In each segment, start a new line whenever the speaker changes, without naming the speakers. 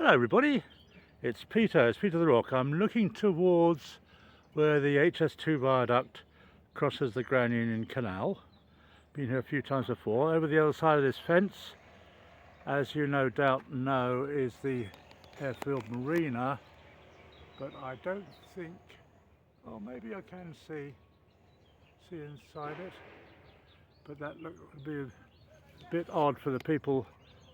Hello everybody, it's Peter the Rock. I'm looking towards where the HS2 viaduct crosses the Grand Union Canal. Been here a few times before. Over the other side of this fence, as you no doubt know, is the airfield marina, but I don't think, oh maybe I can see inside it, but that would be a bit odd for the people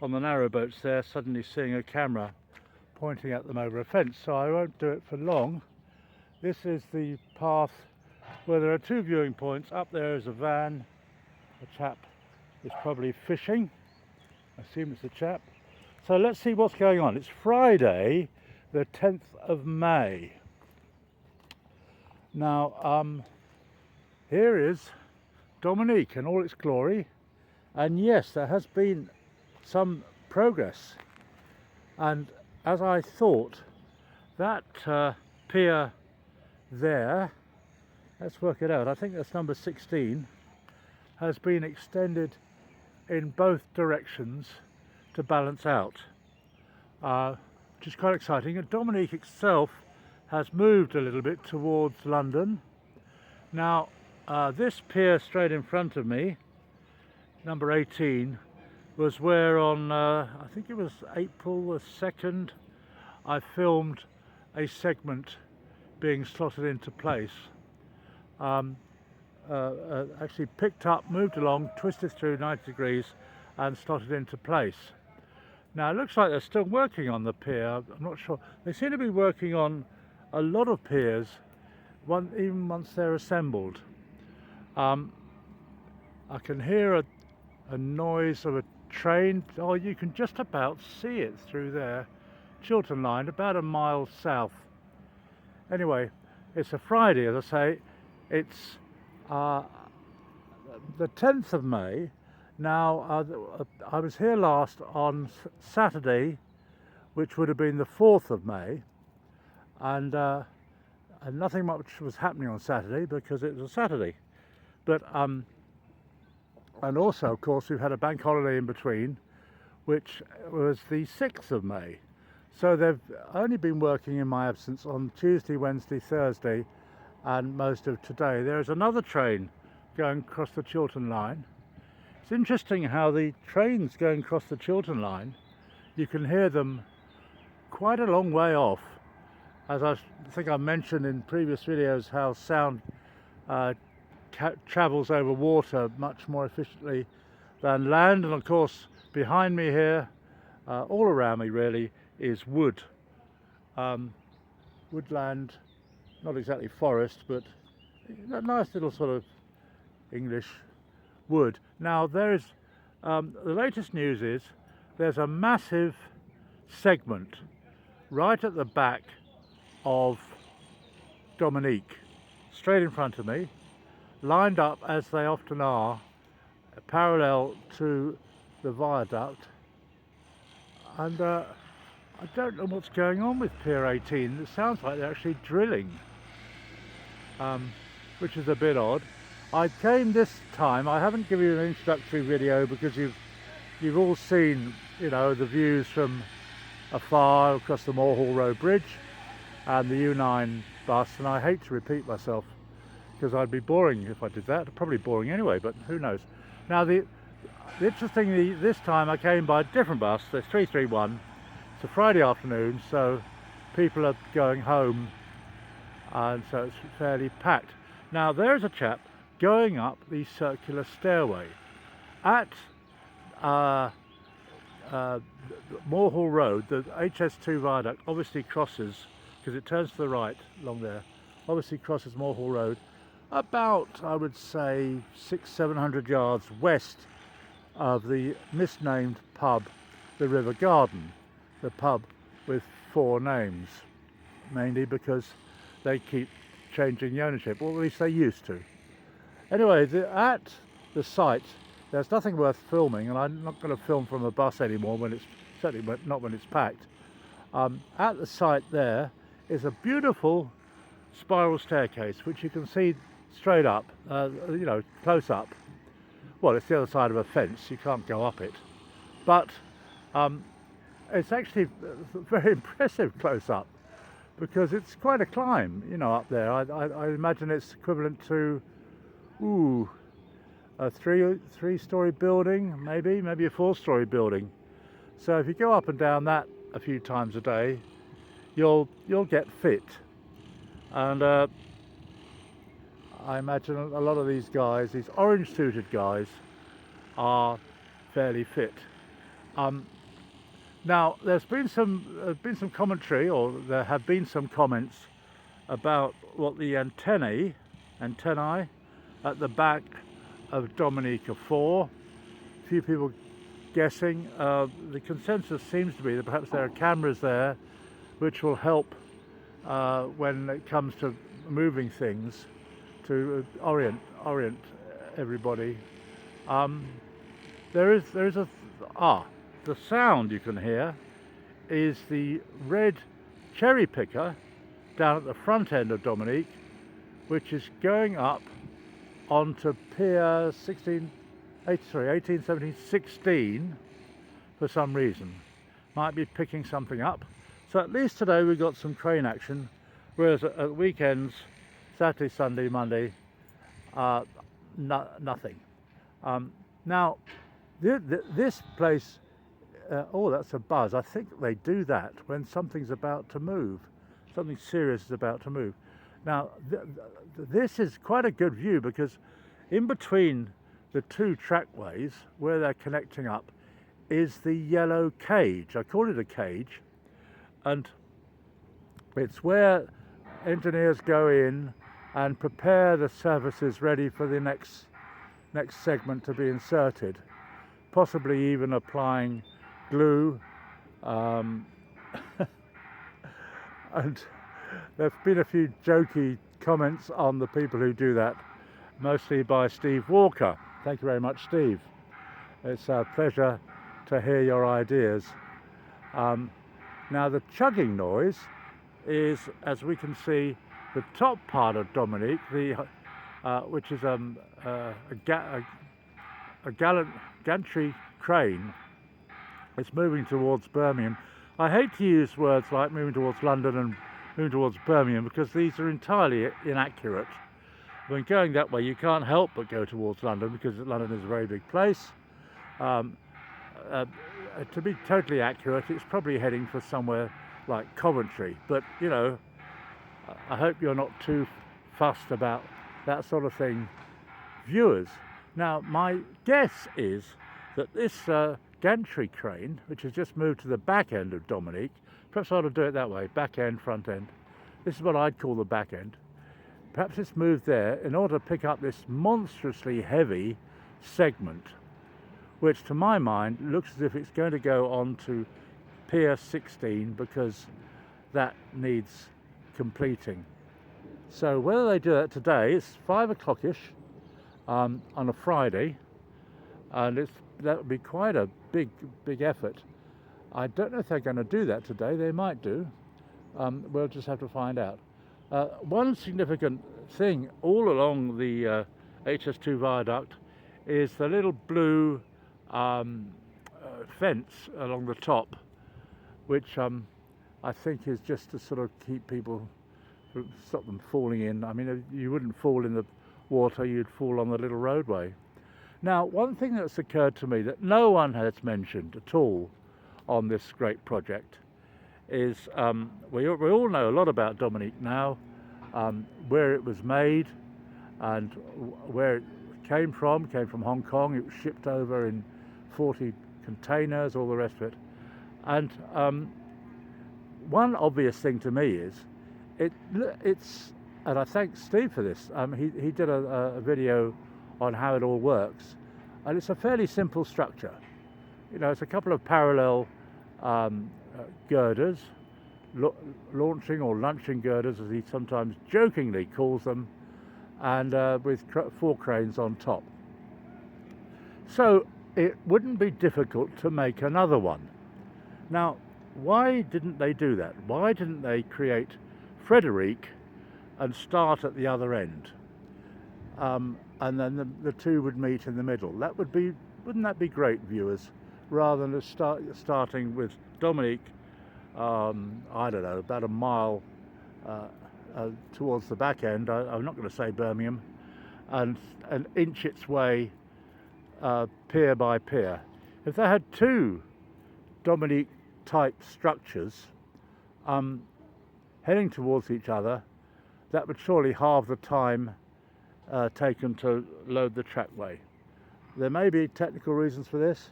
on the narrowboats there suddenly seeing a camera pointing at them over a fence, so I won't do it for long. This is the path where there are two viewing points. Up there is a van. A chap is probably fishing. I assume it's a chap. So let's see what's going on. It's Friday the 10th of May. Now here is Dominique in all its glory, and yes, there has been some progress, and as I thought, that pier there, let's work it out, I think that's number 16, has been extended in both directions to balance out, which is quite exciting. And Dominique itself has moved a little bit towards London. Now this pier straight in front of me, number 18, was where on, I think it was April the 2nd, I filmed a segment being slotted into place. Actually picked up, moved along, twisted through 90 degrees and slotted into place. Now it looks like they're still working on the pier. I'm not sure. They seem to be working on a lot of piers, even once they're assembled. I can hear a noise of a train. Oh, you can just about see it through there. Chiltern Line, about a mile south. Anyway, it's a Friday, as I say. It's the 10th of May. Now, I was here last on Saturday, which would have been the 4th of May, and nothing much was happening on Saturday because it was a Saturday. But and also, of course, we've had a bank holiday in between, which was the 6th of May. So they've only been working in my absence on Tuesday, Wednesday, Thursday, and most of today. There is another train going across the Chiltern Line. It's interesting how the trains going across the Chiltern Line, you can hear them quite a long way off. As I think I mentioned in previous videos, how sound travels over water much more efficiently than land. And of course behind me here, all around me really, is wood, woodland, not exactly forest, but a nice little sort of English wood. Now there is the latest news is there's a massive segment right at the back of Dominique, straight in front of me, lined up as they often are, parallel to the viaduct, and I don't know what's going on with Pier 18. It sounds like they're actually drilling, which is a bit odd. I came this time, I haven't given you an introductory video because you've all seen, you know, the views from afar across the Moorhall Road Bridge and the U9 bus, and I hate to repeat myself because I'd be boring if I did that. Probably boring anyway, but who knows. Now the interestingly, this time I came by a different bus, the 331. It's a Friday afternoon, so people are going home, and so it's fairly packed. Now there's a chap going up the circular stairway at Moorhall Road. The HS2 viaduct obviously crosses, because it turns to the right along there, obviously crosses Moorhall Road about, I would say, 600-700 yards west of the misnamed pub, the River Garden, the pub with 4 names, mainly because they keep changing the ownership, or at least they used to. Anyway, at the site, there's nothing worth filming, and I'm not going to film from a bus anymore when it's, certainly not when it's packed. At the site there is a beautiful spiral staircase, which you can see straight up, you know, close up. Well, it's the other side of a fence, you can't go up it. But it's actually very impressive close up, because it's quite a climb, you know, up there. I imagine it's equivalent to, ooh, a three-story building, maybe a four-story building. So if you go up and down that a few times a day, you'll get fit. And I imagine a lot of these guys, these orange-suited guys, are fairly fit. Now, there's been some commentary, or there have been some comments about what the antennae at the back of Dominique are for. A few people guessing. The consensus seems to be that perhaps there are cameras there which will help when it comes to moving things, to orient everybody. There is the sound you can hear is the red cherry picker down at the front end of Dominique, which is going up onto pier 18, 17, 16 for some reason. Might be picking something up. So at least today we got some crane action, whereas at weekends, Saturday, Sunday, Monday, nothing. Now, this place, oh, that's a buzz. I think they do that when something's about to move. Something serious is about to move. Now, this is quite a good view, because in between the two trackways where they're connecting up is the yellow cage. I call it a cage, and it's where engineers go in and prepare the surfaces ready for the next segment to be inserted, possibly even applying glue. And there have been a few jokey comments on the people who do that, mostly by Steve Walker. Thank you very much, Steve. It's a pleasure to hear your ideas. Now, the chugging noise is, as we can see, the top part of Dominique, which is a gantry crane. It's moving towards Birmingham. I hate to use words like moving towards London and moving towards Birmingham, because these are entirely inaccurate. When going that way, you can't help but go towards London, because London is a very big place. To be totally accurate, it's probably heading for somewhere like Coventry, but you know, I hope you're not too fussed about that sort of thing, viewers. Now, my guess is that this gantry crane, which has just moved to the back end of Dominique, perhaps I ought to do it that way, back end, front end. This is what I'd call the back end. Perhaps it's moved there in order to pick up this monstrously heavy segment, which to my mind looks as if it's going to go on to pier 16, because that needs completing. So whether they do that today, it's 5 o'clock-ish on a Friday, and that would be quite a big effort. I don't know if they're going to do that today. They might do. We'll just have to find out. One significant thing all along the HS2 viaduct is the little blue fence along the top, which I think is just to sort of keep people, stop them falling in. I mean, you wouldn't fall in the water, you'd fall on the little roadway. Now, one thing that's occurred to me that no one has mentioned at all on this great project is we all know a lot about Dominique now, where it was made and where it came from Hong Kong. It was shipped over in 40 containers, all the rest of it. And one obvious thing to me is it's, and I thank Steve for this, he did a video on how it all works, and it's a fairly simple structure. You know, it's a couple of parallel girders, launching or lunching girders, as he sometimes jokingly calls them, and with 4 cranes on top. So it wouldn't be difficult to make another one. Now, why didn't they do that? Why didn't they create Frederick and start at the other end? And then the two would meet in the middle. Wouldn't that be great, viewers? rather than starting with Dominique, I don't know, about a mile towards the back end. I'm not going to say Birmingham, and inch its way pier by pier. If they had two Dominique type structures heading towards each other, that would surely halve the time taken to load the trackway. There may be technical reasons for this,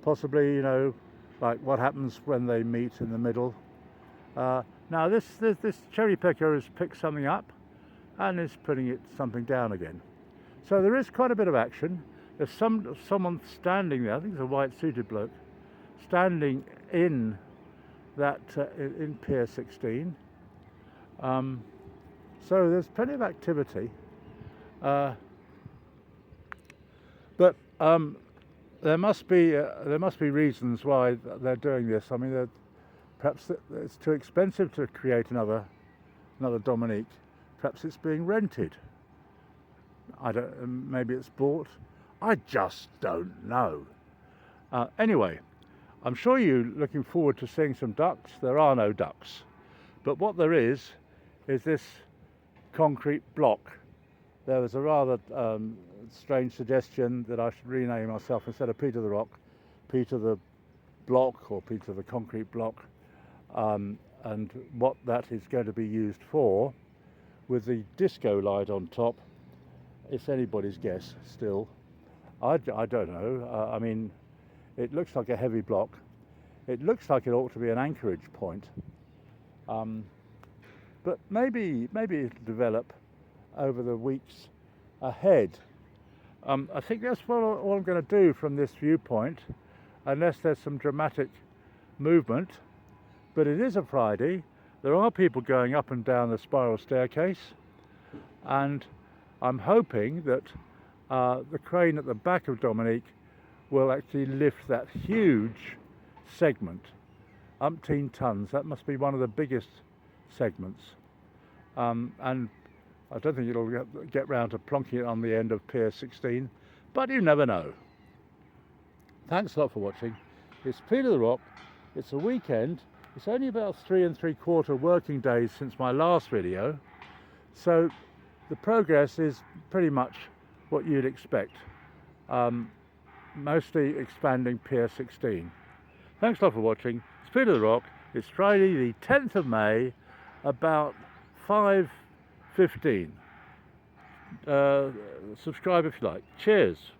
possibly, you know, like what happens when they meet in the middle. Now this cherry picker has picked something up and is putting something down again. So there is quite a bit of action. There's someone standing there, I think it's a white suited bloke, standing in that in Pier 16. So there's plenty of activity, but there must be reasons why they're doing this. I mean, perhaps it's too expensive to create another Dominique. Perhaps it's being rented. I don't. Maybe it's bought. I just don't know. Anyway, I'm sure you're looking forward to seeing some ducks. There are no ducks, but what there is this concrete block. There was a rather strange suggestion that I should rename myself, instead of Peter the Rock, Peter the Block, or Peter the Concrete Block, and what that is going to be used for, with the disco light on top, it's anybody's guess still. I don't know. I mean, it looks like a heavy block. It looks like it ought to be an anchorage point. But maybe it'll develop over the weeks ahead. I think that's all I'm going to do from this viewpoint, unless there's some dramatic movement. But it is a Friday. There are people going up and down the spiral staircase, and I'm hoping that the crane at the back of Dominique will actually lift that huge segment, umpteen tons. That must be one of the biggest segments, and I don't think it'll get round to plonking it on the end of Pier 16, but you never know. Thanks a lot for watching. It's Peter the Rock. It's a weekend. It's only about 3 3/4 working days since my last video, so the progress is pretty much what you'd expect, mostly expanding Pier 16. Thanks a lot for watching. It's Peter the Rock. It's Friday the 10th of May, about 5:15. Subscribe if you like. Cheers.